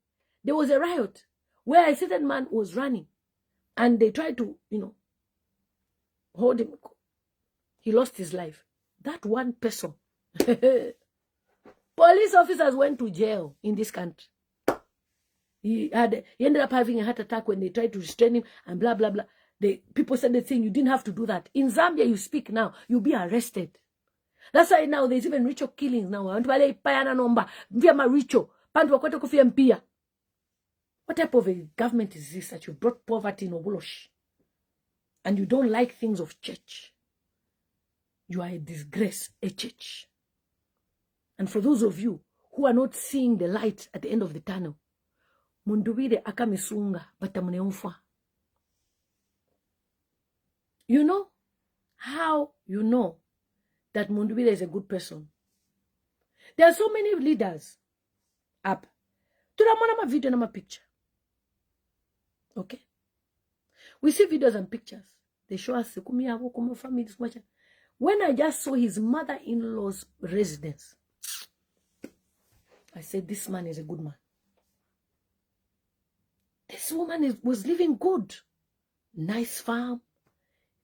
S1: there was a riot where a certain man was running, and they tried to, hold him. He lost his life. That one person. Police officers went to jail in this country. He ended up having a heart attack when they tried to restrain him and blah, blah, blah. People said the thing, you didn't have to do that. In Zambia, you speak now, you'll be arrested. That's why now there's even ritual killings now. What type of a government is this that you brought poverty in Obolosh? And you don't like things of church. You are a disgrace, a church. And for those of you who are not seeing the light at the end of the tunnel, Munduwire akamisunga batamuneumfa. You know how you know that Munduwire is a good person? There are so many leaders up. Turamona ma video na ma picture. Okay? We see videos and pictures. They show us families. When I just saw his mother-in-law's residence, I said, this man is a good man. This woman was living good. Nice farm.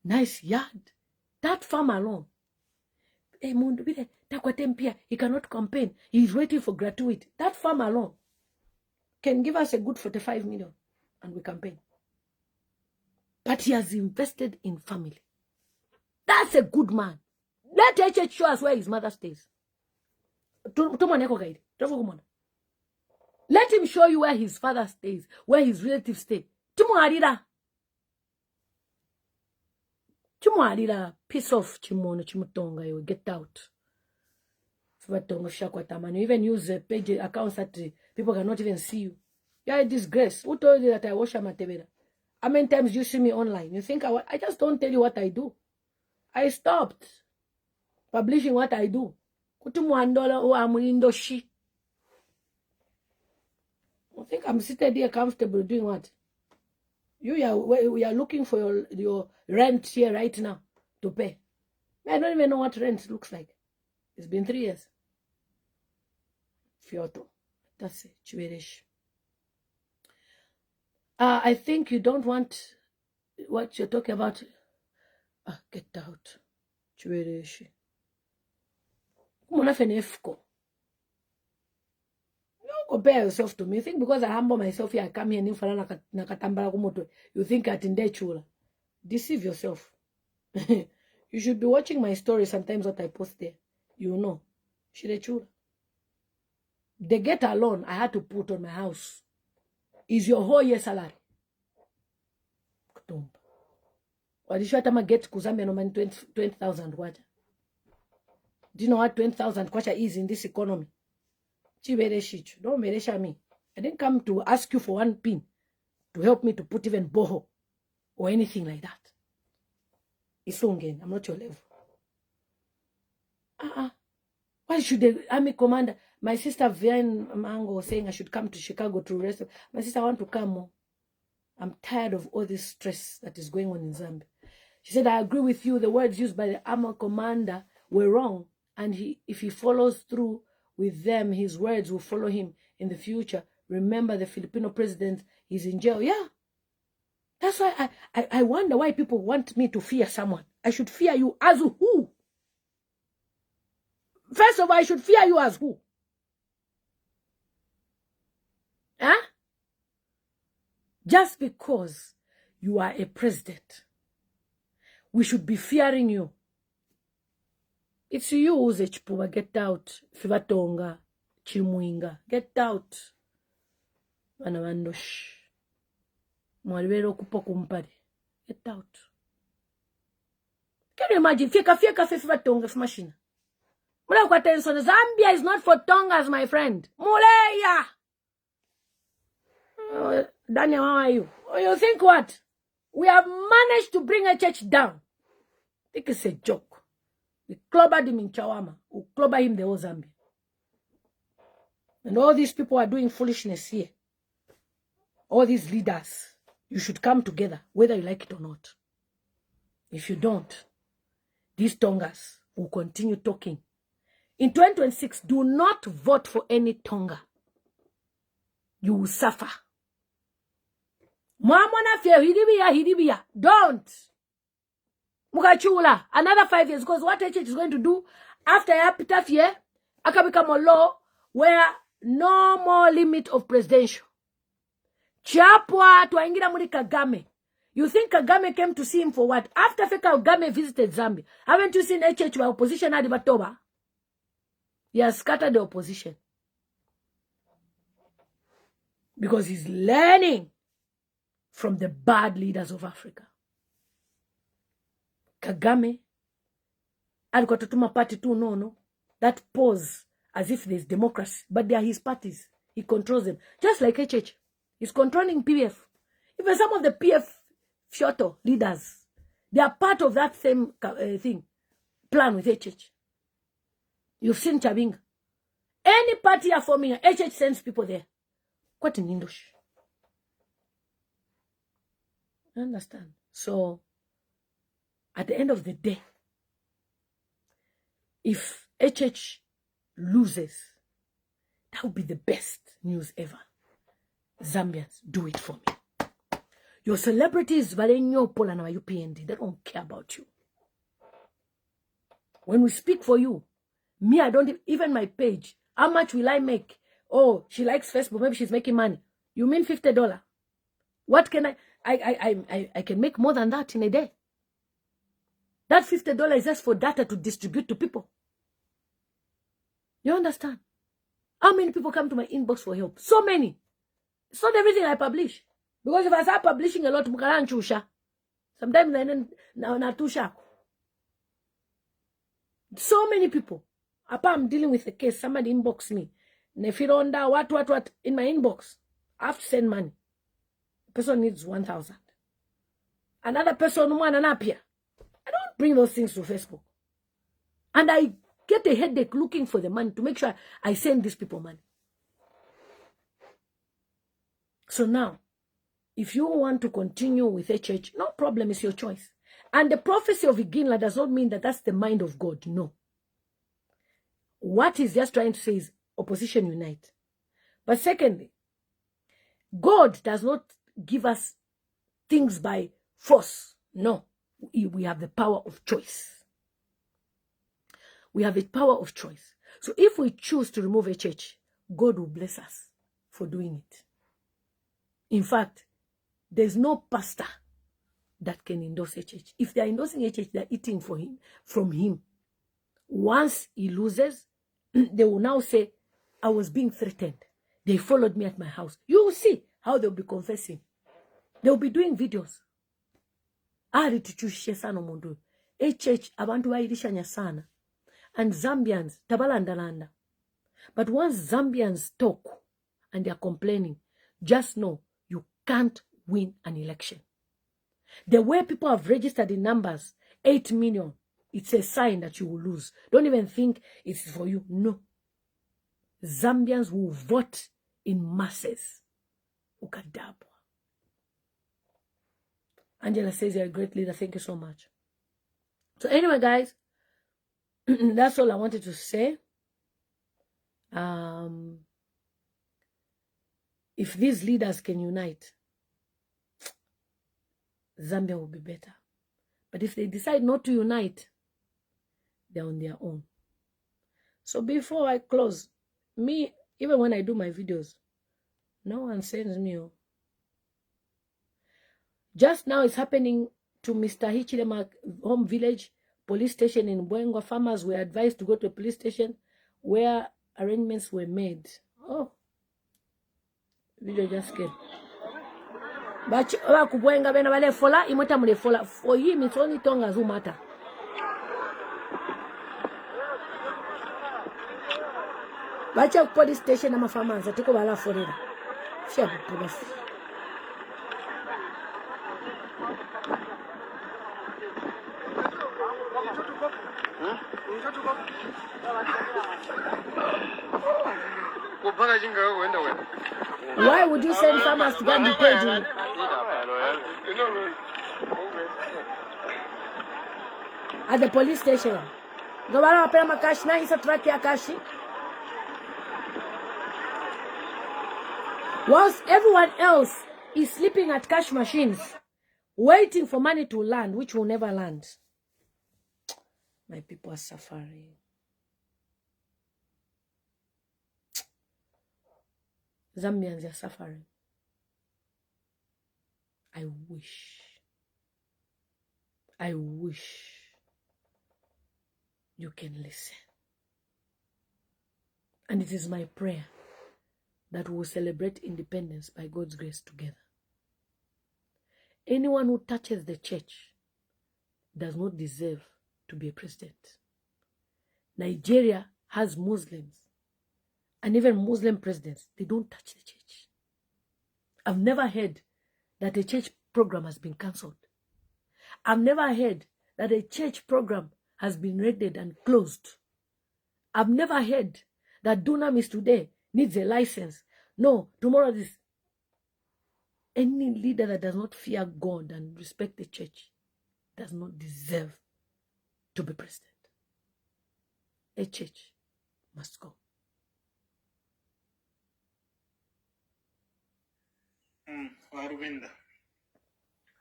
S1: Nice yard. That farm alone. He cannot campaign. He's waiting for gratuity. That farm alone can give us a good 45 million and we campaign. But he has invested in family. That's a good man. Let HH show us where his mother stays. Let him show you where his father stays, where his relatives stay. Chumuarira. Piss off, Chimono, Chimutonga, you will get out. You even use page accounts that people cannot even see you. You're a disgrace. Who told you that I wash my tebera? How many times do you see me online? You think I just don't tell you what I do. I stopped publishing what I do. You think I'm sitting here comfortable doing what? We are looking for your rent here right now to pay. I don't even know what rent looks like. It's been 3 years. Fioto. That's it. Chiverish. I think you don't want what you're talking about. Get out. Chiverish. Don't compare yourself to me. Think because I humble myself here, I come here you think I tinde chula. Deceive yourself. You should be watching my story sometimes what I post there. You know. Shirechura. The gate alone I had to put on my house is your whole year salary. Kutumba. Wadishwatama get kuzambia no man 20,000 water. Do you know what 20,000 kwacha is in this economy? Chibereshichu. Don't meresha me. I didn't come to ask you for 1 pin to help me to put even boho or anything like that. Isungen, I'm not your level. Why should the army commander? My sister Vian Mango was saying I should come to Chicago to rest. My sister, I want to come more. I'm tired of all this stress that is going on in Zambia. She said, I agree with you. The words used by the army commander were wrong. And if he follows through with them, his words will follow him in the future. Remember, the Filipino president is in jail. Yeah. That's why I wonder why people want me to fear someone. I should fear you as who? First of all, I should fear you as who? Huh? Just because you are a president, we should be fearing you. It's you who's a chipuwa. Get out. Fivatonga. Chimuinga. Get out. Manamandosh. Mwalibero kupo kumpari. Get out. Can you imagine? Fieka Fivatonga machine. Mula kwa tension. Zambia is not for Tongas, my friend. Muleya. Daniel, how are you? You think what? We have managed to bring a church down. I think it's a joke. We clobbered him in Chawama. We clobbered him the whole Zambia. And all these people are doing foolishness here. All these leaders. You should come together, whether you like it or not. If you don't, these Tongas will continue talking. In 2026, do not vote for any Tonga. You will suffer. Mwamwana fia hidibia. Don't. Mukachula. Another 5 years. Because what HH is going to do after Yapitafie, aka become a law where no more limit of presidential. Chapwa tuaingira muri Kagame. You think Kagame came to see him for what? After Kagame visited Zambia, haven't you seen HH by opposition at Batoba? He has scattered the opposition. Because he's learning from the bad leaders of Africa. Kagame, alikuwa tutuma party tu no. That pose as if there's democracy. But they are his parties. He controls them. Just like HH. He's controlling PF. Even some of the PF Fioto leaders, they are part of that same thing. Plan with HH. You've seen Chabinga. Any party are forming, HH sends people there. What in English? I understand. So, at the end of the day, if HH loses, that would be the best news ever. Zambians, do it for me. Your celebrities, Valenyo, Pola, and UPND, they don't care about you. When we speak for you, me, I don't even my page. How much will I make? Oh, she likes Facebook. Maybe she's making money. You mean $50? What can I can make more than that in a day. That $50 is just for data to distribute to people. You understand? How many people come to my inbox for help? So many. It's not everything I publish. Because if I start publishing a lot, sometimes I don't. So many people. Apa I'm dealing with a case, somebody inbox me. Nefironda, what, in my inbox. I have to send money. The person needs 1,000. Another person, one and up here. I don't bring those things to Facebook. And I get a headache looking for the money to make sure I send these people money. So now, if you want to continue with a church, no problem, it's your choice. And the prophecy of Iginla does not mean that that's the mind of God. No. What he's just trying to say is opposition unite. But secondly, God does not give us things by force. No. We have the power of choice. We have a power of choice. So if we choose to remove a church, God will bless us for doing it. In fact, there's no pastor that can endorse a church. If they're endorsing a church, they're eating from him. Once he loses, they will now say, I was being threatened. They followed me at my house. You will see how they'll be confessing. They'll be doing videos. A church, abantu bayirishanya sana. And Zambians, tabalandalanda. But once Zambians talk and they are complaining, just know you can't win an election. The way people have registered in numbers, 8 million, it's a sign that you will lose. Don't even think it's for you. No. Zambians will vote in masses. Ukadabwa. Angela says you're a great leader. Thank you so much. So anyway, guys, that's all I wanted to say. If these leaders can unite, Zambia will be better. But if they decide not to unite, they're on their own. So before I close, me, even when I do my videos, no one sends me. Just now it's happening to Mr. Hichilema home village police station in Bwengo. Farmers were advised to go to a police station where arrangements were made. Oh, video just came. But Kubwenga bena wale fola imota mule fola. For him, it's only Tongas who matter. Bacha police station ama farmers atiko bala forera. Shia police. Why would you send farmers to go and be paid? At the police station. Gawala wapela makashi na isa traki ya kashi. Whilst everyone else is sleeping at cash machines, waiting for money to land, which will never land. My people are suffering. Zambians are suffering. I wish you can listen. And it is my prayer that we will celebrate independence by God's grace together. Anyone who touches the church does not deserve to be a president. Nigeria has Muslims, and even Muslim presidents, they don't touch the church. I've never heard that a church program has been cancelled. I've never heard that a church program has been raided and closed. I've never heard that Dunamis today needs a license. No, tomorrow this. Any leader that does not fear God and respect the church does not deserve to be president. A church must go.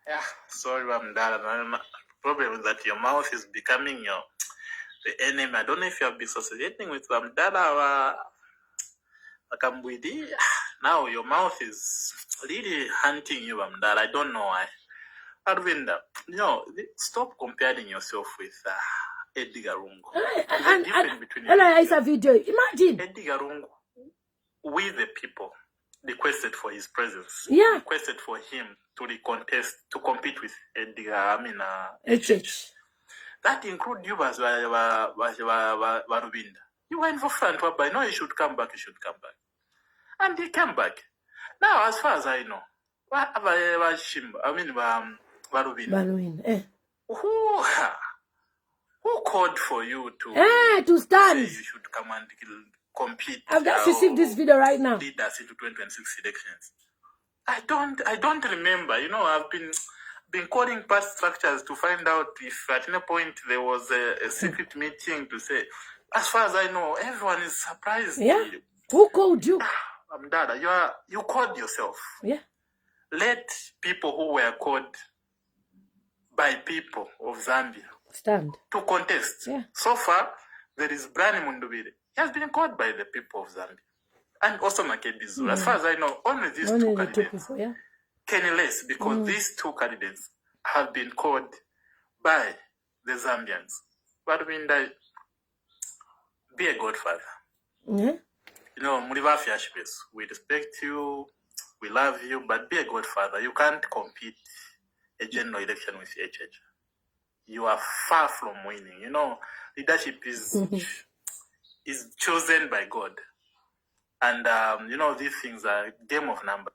S4: Yeah, sorry, Bamdala. Problem is that your mouth is becoming the enemy. I don't know if you have been associating with Bamdala or Kambwidi. Now your mouth is really hunting you, Bamdala. I don't know why. Arvinda, stop comparing yourself with Edgar Lungu.
S1: It's a video. Imagine
S4: Edgar Lungu, we the people requested for his presence.
S1: Yeah.
S4: Requested for him to compete with Edgar,
S1: HH.
S4: That includes you as Barubinda.
S2: You went for front, but no, you should come back, you should come back. And he came back. Now, as far as I know,
S1: Balwin,
S2: who called for you to
S1: stand?
S2: Say you should come and compete?
S1: I've just received this video right now.
S2: Lead us into 2026 elections. I don't remember. You know, I've been calling past structures to find out if at any point there was a secret meeting to say. As far as I know, everyone is surprised.
S1: Yeah. Who called you?
S2: Dada, you called yourself.
S1: Yeah.
S2: Let people who were called by people of Zambia
S1: stand
S2: to contest.
S1: Yeah.
S2: So far, there is Brani Mundubire. He has been called by the people of Zambia. And also Makedizu. As far as I know, only these two candidates.
S1: Yeah.
S2: Kenny Less, because these two candidates have been called by the Zambians. But I mean, be a godfather.
S1: Yeah.
S2: You know, Murivafi Ashbes, we respect you, we love you, but be a godfather. You can't compete a general election with HH. You are far from winning. You know, leadership is chosen by God. And, you know, these things are a game of numbers.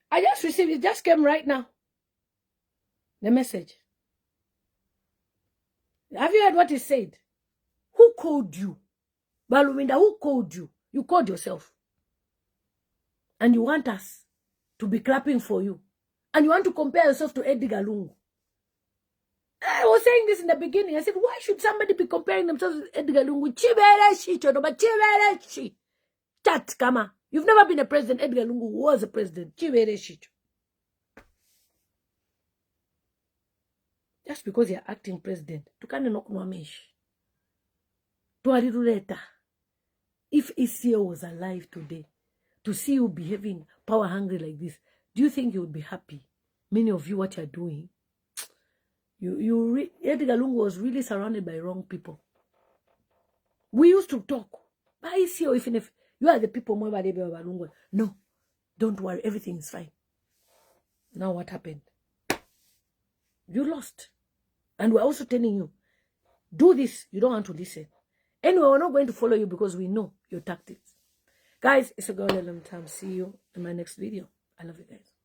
S1: I just received it. Just came right now. The message. Have you heard what he said? Who called you? Balwinda, who called you? You called yourself. And you want us to be clapping for you. And you want to compare yourself to Edgar Lungu. I was saying this in the beginning. I said, why should somebody be comparing themselves with Edgar Lungu? Chat, kama. You've never been a president. Edgar Lungu was a president. Just because you're acting president, tukane nokunwamesh. Tuariruleta. If Isia was alive today, to see you behaving power hungry like this, do you think you would be happy? Many of you, what you're doing, Edgar Lungu was really surrounded by wrong people. We used to talk. But Isia, even if you are the people, no, don't worry, everything is fine. Now what happened? You lost. And we're also telling you, do this. You don't want to listen. Anyway, we're not going to follow you because we know your tactics. Guys, it's a girl, a long time. See you in my next video. I love you guys.